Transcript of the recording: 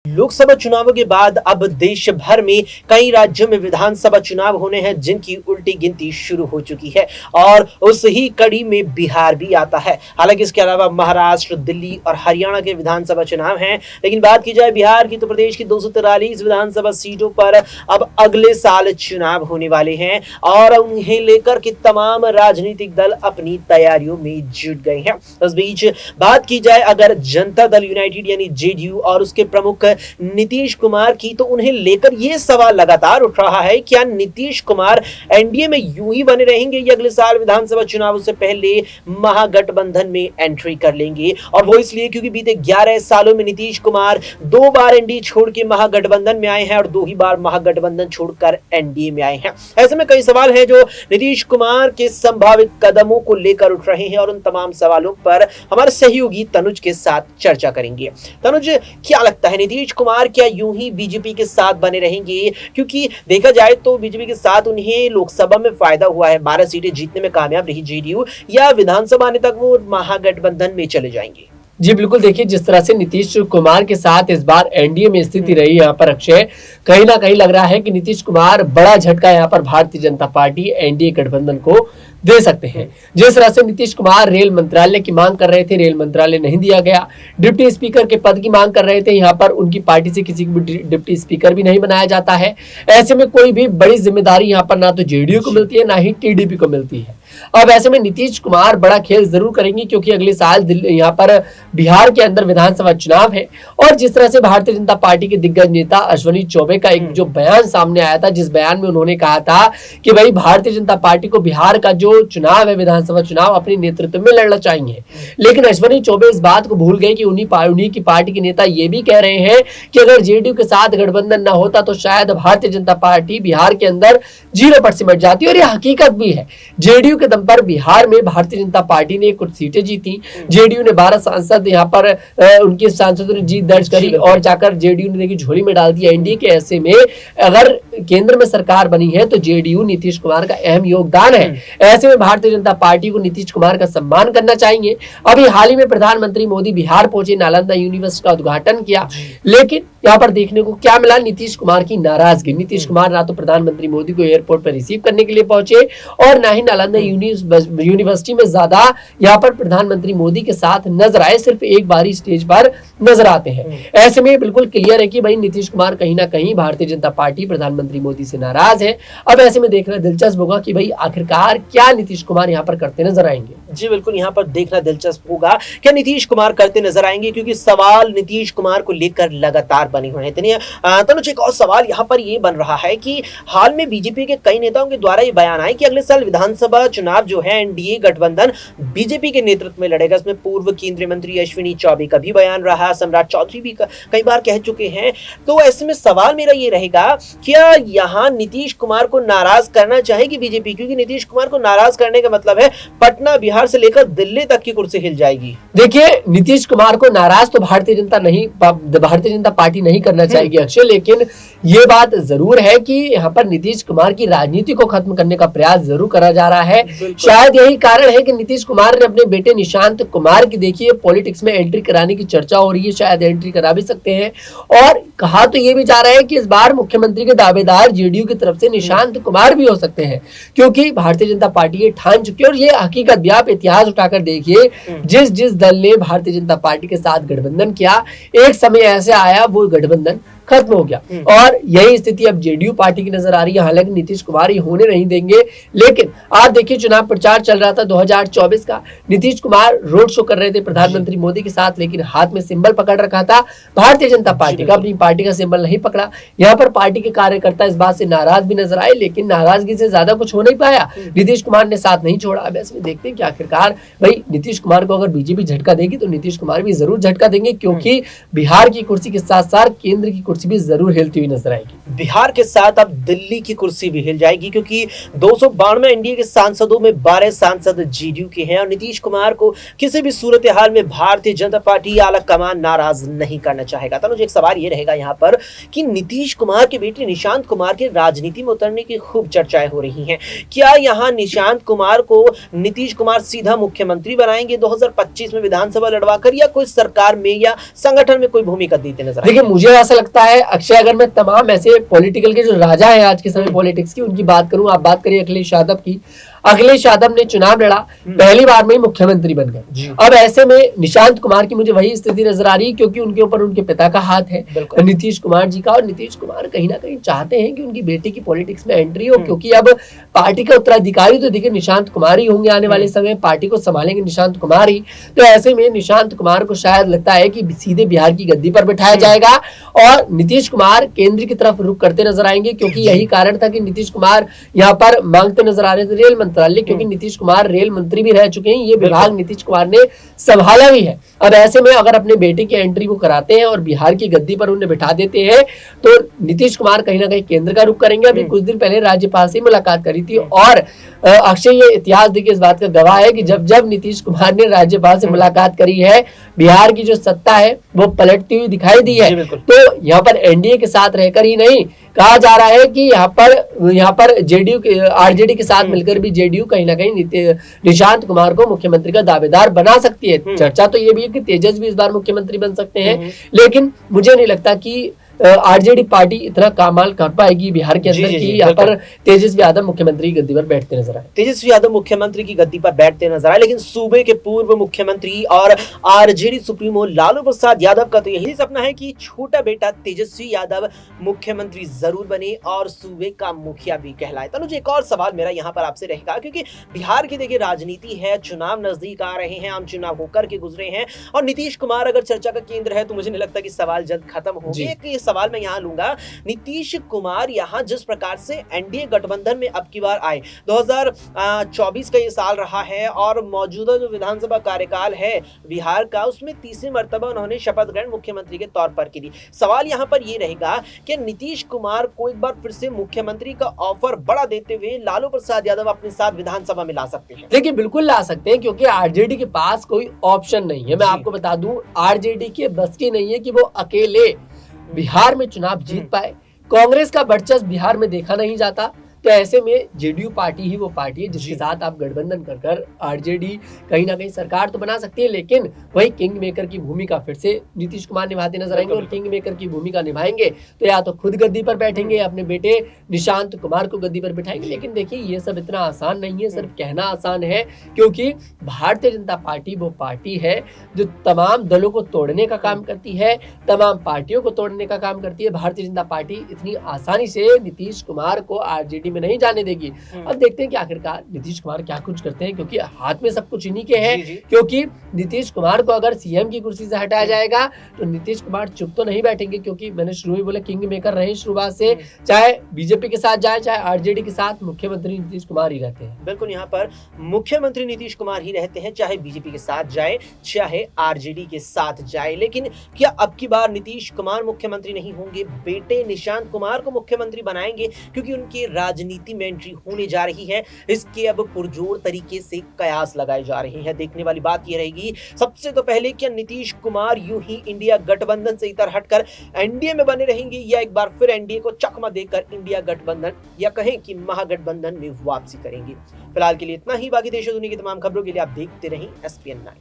लोकसभा चुनावों के बाद अब देश भर में कई राज्यों में विधानसभा चुनाव होने हैं, जिनकी उल्टी गिनती शुरू हो चुकी है और उस ही कड़ी में बिहार भी आता है। हालांकि इसके अलावा महाराष्ट्र, दिल्ली और हरियाणा के विधानसभा चुनाव हैं, लेकिन बात की जाए बिहार की तो प्रदेश की 243 विधानसभा सीटों पर अब अगले साल चुनाव होने वाले हैं और उन्हें लेकर के तमाम राजनीतिक दल अपनी तैयारियों में जुट गए हैं। इस बीच बात की जाए अगर जनता दल यूनाइटेड यानी जेडीयू और उसके प्रमुख नीतीश कुमार की, तो उन्हें लेकर यह सवाल लगातार उठ रहा है, क्या नीतीश कुमार एनडीए में यूं ही बने रहेंगे या अगले साल विधानसभा चुनाव से पहले महागठबंधन में एंट्री कर लेंगे। और वो इसलिए क्योंकि बीते 11 सालों में नीतीश कुमार 2 बार एनडीए छोड़ के महागठबंधन में आए हैं और 2 ही बार महागठबंधन छोड़कर एनडीए में आए हैं। ऐसे में कई सवाल हैं जो नीतीश कुमार के संभावित कदमों को लेकर उठ रहे हैं और उन तमाम सवालों पर हमारे सहयोगी तनुज के साथ चर्चा करेंगे। तनुज, क्या लगता है नीतीश कुमार क्या यूं ही बीजेपी के साथ बने रहेंगे? क्योंकि देखा जाए तो बीजेपी के साथ उन्हें लोकसभा में फायदा हुआ है, 12 सीटें जीतने में कामयाब रही जेडीयू, या विधानसभा आने तक वो महागठबंधन में चले जाएंगे? जी बिल्कुल, देखिए जिस तरह से नीतीश कुमार के साथ इस बार एनडीए में स्थिति रही यहाँ पर अक्षय, कहीं ना कहीं लग रहा है कि नीतीश कुमार बड़ा झटका यहाँ पर भारतीय जनता पार्टी एनडीए गठबंधन को दे सकते हैं। जिस तरह से नीतीश कुमार रेल मंत्रालय की मांग कर रहे थे, रेल मंत्रालय नहीं दिया गया, डिप्टी स्पीकर के पद की मांग कर रहे थे, यहाँ पर उनकी पार्टी से किसी को भी डिप्टी स्पीकर भी नहीं बनाया जाता है। ऐसे में कोई भी बड़ी जिम्मेदारी यहाँ पर ना तो जेडीयू को मिलती है ना ही टीडीपी को मिलती है। अब ऐसे में नीतीश कुमार बड़ा खेल जरूर करेंगे, क्योंकि अगले साल यहाँ पर बिहार के अंदर विधानसभा चुनाव है। और जिस तरह से भारतीय जनता पार्टी के दिग्गज नेता अश्विनी चौबे का एक जो बयान सामने आया था, जिस बयान में उन्होंने कहा था कि भाई भारतीय जनता पार्टी को बिहार का जो चुनाव है, विधानसभा चुनाव, अपने नेतृत्व में लड़ना चाहिए। लेकिन अश्विनी चौबे इस बात को भूल गए कि उन्हीं की पार्टी के नेता ये भी कह रहे हैं कि अगर जेडीयू के साथ गठबंधन न होता तो शायद भारतीय जनता पार्टी बिहार के अंदर 0 पर सिमट जाती। और यह हकीकत भी है, जेडीयू के दम पर बिहार में भारतीय जनता पार्टी ने कुछ सीटें जीती, जेडीयू ने 12 सांसद यहाँ पर उनके सांसदों ने जीत दर्ज करी और जाकर जेडीयू ने देखी झोली में डाल दिया एनडीए के। ऐसे में अगर केंद्र में सरकार बनी है तो जेडीयू नीतीश कुमार का अहम योगदान है। ऐसे में भारतीय जनता पार्टी को नीतीश कुमार का सम्मान करना चाहिए। अभी हाल ही में प्रधानमंत्री मोदी बिहार पहुंचे, नालंदा यूनिवर्सिटी का उद्घाटन किया, लेकिन यहाँ पर देखने को क्या मिला? नीतीश कुमार की नाराजगी। नीतीश कुमार ना तो प्रधानमंत्री मोदी को एयरपोर्ट पर रिसीव करने के लिए पहुंचे और ना ही नालंदा यूनिवर्सिटी में ज्यादा यहाँ पर प्रधानमंत्री मोदी के साथ नजर आए, सिर्फ एक बार ही स्टेज पर नजर आते हैं। ऐसे में बिल्कुल क्लियर है कि भाई नीतीश कुमार कहीं ना कहीं भारतीय जनता पार्टी प्रधानमंत्री मोदी से नाराज है। अब ऐसे में देखना दिलचस्प होगा कि भाई आखिरकार क्या नीतीश कुमार यहाँ पर करते नजर आएंगे। जी बिल्कुल, यहाँ पर देखना दिलचस्प होगा क्या नीतीश कुमार करते नजर आएंगे, क्योंकि सवाल नीतीश कुमार को लेकर लगातार बने हुए हैं। तनुज, एक और सवाल यहाँ पर ये बन रहा है कि हाल में बीजेपी के कई नेताओं के द्वारा ये बयान आए कि अगले साल विधानसभा चुनाव जो है एनडीए गठबंधन बीजेपी के नेतृत्व में लड़ेगा। इसमें पूर्व केंद्रीय मंत्री अश्विनी चौबे का भी बयान रहा, सम्राट चौधरी भी कई बार कह चुके हैं। तो ऐसे में सवाल मेरा ये रहेगा, क्या यहाँ नीतीश कुमार को नाराज करना चाहेगी बीजेपी? क्योंकि नीतीश कुमार को नाराज करने का मतलब है पटना, बिहार से लेकर दिल्ली तक की कुर्सी हिल जाएगी। देखिए, नीतीश कुमार को नाराज तो भारतीय जनता पार्टी नहीं करना चाहेगी अक्षय, लेकिन ये बात जरूर है कि यहाँ पर नीतीश कुमार की राजनीति को खत्म करने का प्रयास जरूर करा जा रहा है। शायद यही कारण है कि नीतीश कुमार ने अपने बेटे निशांत कुमार की देखिए पॉलिटिक्स में एंट्री कराने की चर्चा हो रही है, शायद एंट्री करा भी सकते हैं। और कहा तो ये भी जा रहा है कि इस बार मुख्यमंत्री के दावेदार जेडीयू की तरफ से निशांत कुमार भी हो सकते हैं, क्योंकि भारतीय जनता पार्टी ये ठान चुकी है। और ये हकीकत भी आप इतिहास उठाकर देखिए, जिस दल ने भारतीय जनता पार्टी के साथ गठबंधन किया, एक समय ऐसे आया वो गठबंधन खत्म हो गया। और यही स्थिति अब जेडीयू पार्टी की नजर आ रही है। हालांकि नीतीश कुमार ये होने नहीं देंगे, लेकिन आप देखिए चुनाव प्रचार चल रहा था 2024 का, नीतीश कुमार रोड शो कर रहे थे प्रधानमंत्री मोदी के साथ, लेकिन हाथ में सिंबल पकड़ रखा था भारतीय जनता पार्टी का, अपनी पार्टी का सिंबल नहीं पकड़ा। यहाँ पर पार्टी के कार्यकर्ता इस बात से नाराज भी नजर आए, लेकिन नाराजगी से ज्यादा कुछ हो नहीं पाया, नीतीश कुमार ने साथ नहीं छोड़ा। अब ऐसे में देखते हैं कि आखिरकार भाई नीतीश कुमार को अगर बीजेपी झटका देगी तो नीतीश कुमार भी जरूर झटका देंगे, क्योंकि बिहार की कुर्सी के साथ साथ केंद्र की कुर्सी कुर्सी भी जरूर हिलती हुई नजर आएगी। बिहार के साथ अब दिल्ली की कुर्सी भी हिल जाएगी, क्योंकि 292 एनडीए के सांसदों में 12 सांसद जेडीयू के हैं और नीतीश कुमार को किसी भी सूरत हाल में भारतीय जनता पार्टी आला कमान नाराज नहीं करना चाहेगा। तनुज, एक सवाल ये रहेगा यहाँ पर कि नीतीश कुमार के बेटे निशांत कुमार के राजनीति में उतरने की खूब चर्चाएं हो रही हैं। क्या यहाँ निशांत कुमार को नीतीश कुमार सीधा मुख्यमंत्री बनाएंगे 2025 में विधानसभा लड़वाकर, या कोई सरकार में या संगठन में कोई भूमिका देते नजर आएंगे? देखिए, मुझे ऐसा लगता है अक्षय, अगर मैं तमाम ऐसे पॉलिटिकल के जो राजा हैं आज के समय पॉलिटिक्स की, उनकी बात करूं, आप बात करिए अखिलेश यादव की। अखिलेश यादव ने चुनाव लड़ा, पहली बार में ही मुख्यमंत्री बन गए। अब ऐसे में निशांत कुमार की मुझे वही स्थिति नजर आ रही है, क्योंकि उनके ऊपर उनके पिता का हाथ है, नीतीश कुमार जी का, और नीतीश कुमार कहीं ना कहीं चाहते हैं कि उनकी बेटी की पॉलिटिक्स में एंट्री हो, क्योंकि अब पार्टी का उत्तराधिकारी तो देखिए निशांत कुमार ही होंगे, आने वाले समय पार्टी को संभालेंगे निशांत कुमार ही। तो ऐसे में निशांत कुमार को शायद लगता है कि सीधे बिहार की गद्दी पर बिठाया जाएगा और नीतीश कुमार केंद्र की तरफ रुख करते नजर आएंगे, क्योंकि यही कारण था कि नीतीश कुमार यहाँ पर मांगते नजर आ रहे थे रेल मंत्रालय, क्योंकि नीतीश कुमार रेल मंत्री भी रह चुके हैं, ये विभाग नीतीश कुमार ने संभाला भी है। अब ऐसे में अगर अपने बेटे की एंट्री वो कराते हैं और बिहार की गद्दी पर उन्हें बिठा देते हैं, तो नीतीश कुमार कहीं ना कहीं केंद्र का रुख करेंगे। अभी कुछ दिन पहले राज्यपाल से मुलाकात करी थी और अक्षय, ये इतिहास देखिए इस बात का गवाह है कि जब जब नीतीश कुमार ने राज्यपाल से मुलाकात करी है, बिहार की जो सत्ता है वो पलटती हुई दिखाई दी है। तो यहाँ पर एनडीए के साथ रहकर ही नहीं, कहा जा रहा है कि यहाँ पर जेडीयू के आरजेडी के साथ मिलकर भी जेडीयू कहीं ना कहीं निशांत कुमार को मुख्यमंत्री का दावेदार बना सकती है। चर्चा तो ये भी है कि तेजस भी इस बार मुख्यमंत्री बन सकते हैं, लेकिन मुझे नहीं लगता कि आरजेडी पार्टी इतना कमाल कर पाएगी बिहार के अंदर कि यहाँ पर तेजस्वी यादव मुख्यमंत्री की गद्दी पर बैठते नजर आए। तेजस्वी यादव मुख्यमंत्री की गद्दी पर बैठते नजर आए, लेकिन सूबे के पूर्व मुख्यमंत्री और आरजेडी सुप्रीमो लालू प्रसाद यादव का तो यही सपना है कि छोटा बेटा तेजस्वी यादव मुख्यमंत्री जरूर बने और सूबे का मुखिया भी कहलाए। तनुज, एक और सवाल मेरा यहाँ पर आपसे रहेगा, क्योंकि बिहार की देखिए राजनीति है, चुनाव नजदीक आ रहे हैं, आम चुनाव होकर के गुजरे हैं और नीतीश कुमार अगर चर्चा का केंद्र है, तो मुझे नहीं लगता कि सवाल जल्द खत्म होंगे। सवाल मैं यहाँ लूंगा, नीतीश कुमार यहाँ जिस प्रकार से एनडीए गठबंधन में अब की बार आए, 2024 का ये साल रहा है और मौजूदा जो विधानसभा कार्यकाल है बिहार का, उसमें तीसरी मर्तबा उन्होंने शपथ ग्रहण मुख्यमंत्री के तौर पर की थी। सवाल यहाँ पर ये रहेगा कि नीतीश कुमार को एक बार फिर से मुख्यमंत्री का ऑफर बड़ा देते हुए लालू प्रसाद यादव अपने साथ विधानसभा में ला सकते हैं? देखिए, बिल्कुल ला सकते हैं, क्योंकि आरजेडी के पास कोई ऑप्शन नहीं है। मैं आपको बता दूं, आरजेडी के बस की नहीं है कि वो अकेले बिहार में चुनाव जीत पाए। कांग्रेस का वर्चस्व बिहार में देखा नहीं जाता, तो ऐसे में जेडीयू पार्टी ही वो पार्टी है जिसके साथ आप गठबंधन कर आरजेडी कहीं ना कहीं सरकार तो बना सकती है, लेकिन वही किंग मेकर की भूमिका फिर से नीतीश कुमार निभाते नजर आएंगे। और किंग मेकर की भूमिका निभाएंगे तो या तो खुद गद्दी पर बैठेंगे या अपने बेटे निशांत कुमार को गद्दी पर बिठाएंगे। लेकिन देखिए, ये सब इतना आसान नहीं है, सिर्फ कहना आसान है, क्योंकि भारतीय जनता पार्टी वो पार्टी है जो तमाम दलों को तोड़ने का काम करती है, तमाम पार्टियों को तोड़ने का काम करती है। भारतीय जनता पार्टी इतनी आसानी से नीतीश कुमार को आरजेडी में नहीं जाने देगी। अब देखते हैं कि आखिरकार नीतीश कुमार क्या कुछ करते हैं, क्योंकि हाथ में सब कुछ इन्हीं के है। क्योंकि नीतीश कुमार को अगर सीएम की कुर्सी से हटाया जाएगा तो नीतीश कुमार चुप तो नहीं बैठेंगे, क्योंकि मैंने शुरू में बोला किंग मेकर रहे शुरुआत से, चाहे बीजेपी के साथ जाए चाहे आरजेडी के साथ, मुख्यमंत्री नीतीश कुमार ही रहते हैं। बिल्कुल, यहाँ पर मुख्यमंत्री नीतीश कुमार ही रहते हैं, चाहे बीजेपी के साथ जाए चाहे आरजेडी के साथ जाए। लेकिन क्या अब की बार नीतीश कुमार मुख्यमंत्री नहीं होंगे, बेटे निशांत कुमार को मुख्यमंत्री बनाएंगे, क्योंकि उनकी राजनीति में एंट्री होने जा रही है? इसके अब पुरजोर तरीके से कयास लगाए जा रहे हैं। देखने वाली बात यह रहेगी सबसे तो पहले, क्या नीतीश कुमार यूं ही इंडिया गठबंधन से इतर हटकर एनडीए में बने रहेंगे, या एक बार फिर एनडीए को चकमा देकर इंडिया गठबंधन या कहें कि महागठबंधन में वापसी करेंगे? फिलहाल के लिए इतना ही। बाकी देश और दुनिया की तमाम खबरों के लिए आप देखते रहें SPN9।